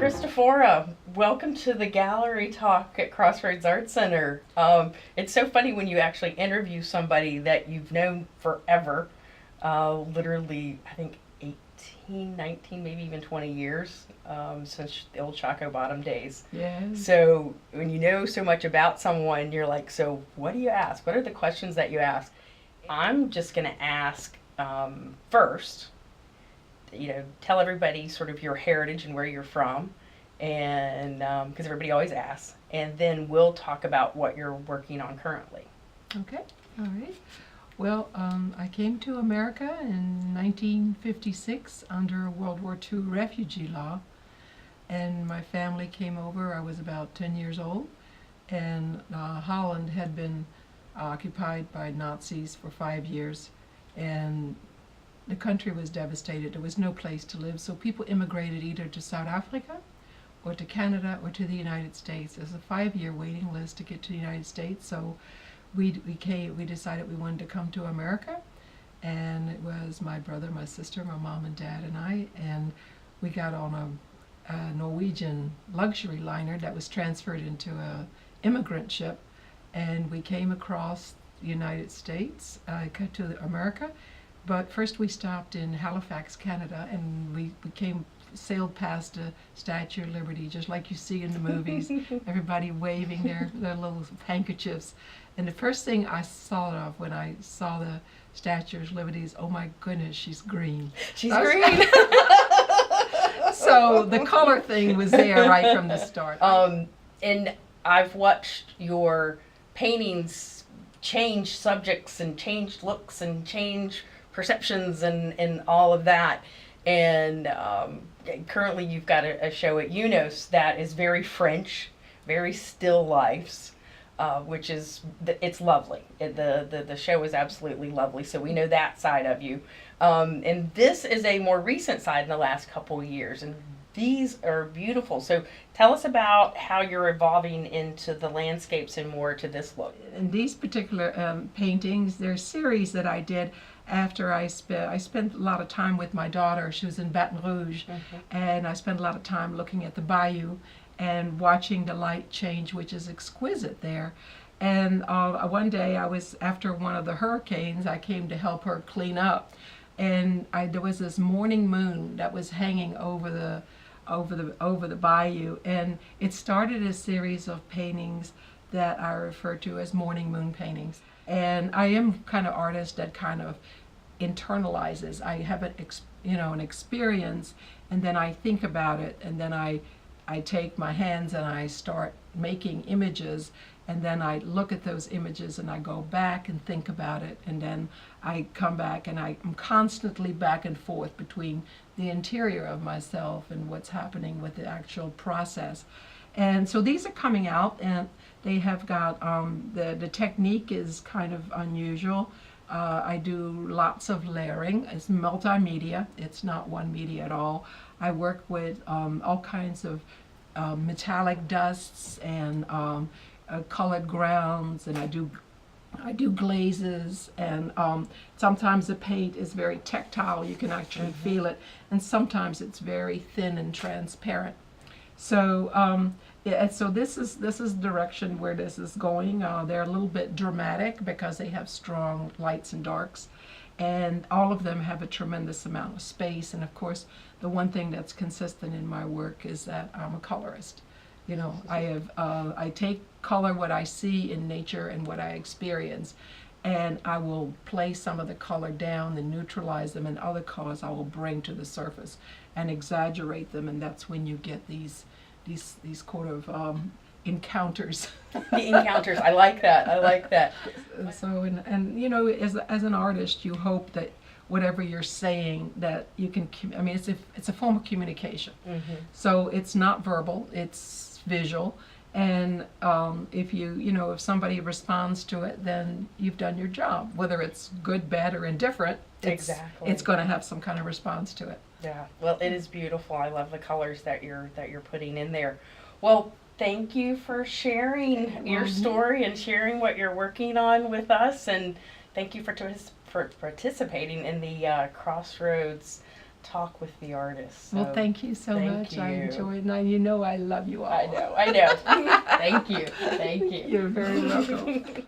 Christophora, welcome to the gallery talk at Crossroads Art Center. It's so funny when you actually interview somebody that you've known forever, literally, I think 18, 19, maybe even 20 years since the old Chaco Bottom days. Yes. So when you know so much about someone, you're like, so what do you ask? What are the questions that you ask? I'm just going to ask first, tell everybody sort of your heritage and where you're from, and because everybody always asks, and then we'll talk about what you're working on currently. Okay. All right. Well, I came to America in 1956 under World War II refugee law, and my family came over. I was about 10 years old, and Holland had been occupied by Nazis for 5 years, and the country was devastated. There was no place to live, so people immigrated either to South Africa or to Canada or to the United States. There's a 5-year waiting list to get to the United States, so we decided we wanted to come to America, and it was my brother, my sister, my mom and dad and I, and we got on a Norwegian luxury liner that was transferred into a immigrant ship, and we came across the United States, got to America. But first we stopped in Halifax, Canada, and we sailed past a Statue of Liberty, just like you see in the movies, everybody waving their little handkerchiefs. And the first thing I thought of when I saw the Statue of Liberty is, oh my goodness, she's green. She's green! So the color thing was there right from the start. And I've watched your paintings change subjects and change looks and change perceptions and all of that, and currently you've got a show at UNOS that is very French, very still lifes, which is it's lovely. The show is absolutely lovely, so we know that side of you, and this is a more recent side in the last couple of years, and these are beautiful. So tell us about how you're evolving into the landscapes and more to this look. In these particular paintings, they're a series that I did after I spent a lot of time with my daughter. She was in Baton Rouge, and I spent a lot of time looking at the bayou and watching the light change, which is exquisite there. And one day after one of the hurricanes, I came to help her clean up, and there was this morning moon that was hanging over the bayou, and it started a series of paintings that I refer to as morning moon paintings. And I am kind of artist that kind of internalizes. I have an experience, and then I think about it, and then I take my hands and I start making images, and then I look at those images and I go back and think about it, and then I come back, and I'm constantly back and forth between the interior of myself and what's happening with the actual process. And so these are coming out, and they have got, the technique is kind of unusual. I do lots of layering. It's multimedia. It's not one media at all. I work with all kinds of metallic dusts and colored grounds, and I do glazes, and sometimes the paint is very tactile. You can actually feel it, and sometimes it's very thin and transparent. So so this is the direction where this is going. They're a little bit dramatic because they have strong lights and darks, and all of them have a tremendous amount of space. And of course, the one thing that's consistent in my work is that I'm a colorist. I take color, what I see in nature and what I experience, and I will play some of the color down and neutralize them, and other colors I will bring to the surface and exaggerate them, and that's when you get these sort of encounters. The encounters, I like that. So as an artist, you hope that whatever you're saying, that you can, it's a form of communication. So it's not verbal, it's visual, and if somebody responds to it, then you've done your job. Whether it's good, bad, or indifferent, it's going to have some kind of response to it. Yeah, well, it is beautiful. I love the colors that you're putting in there. Well, thank you for sharing your story and sharing what you're working on with us, and thank you for participating in the Crossroads talk with the artists. Well, So thank you so thank much. I you. enjoyed it, and you know I love you all. I know. Thank you. Thank you. You're very welcome.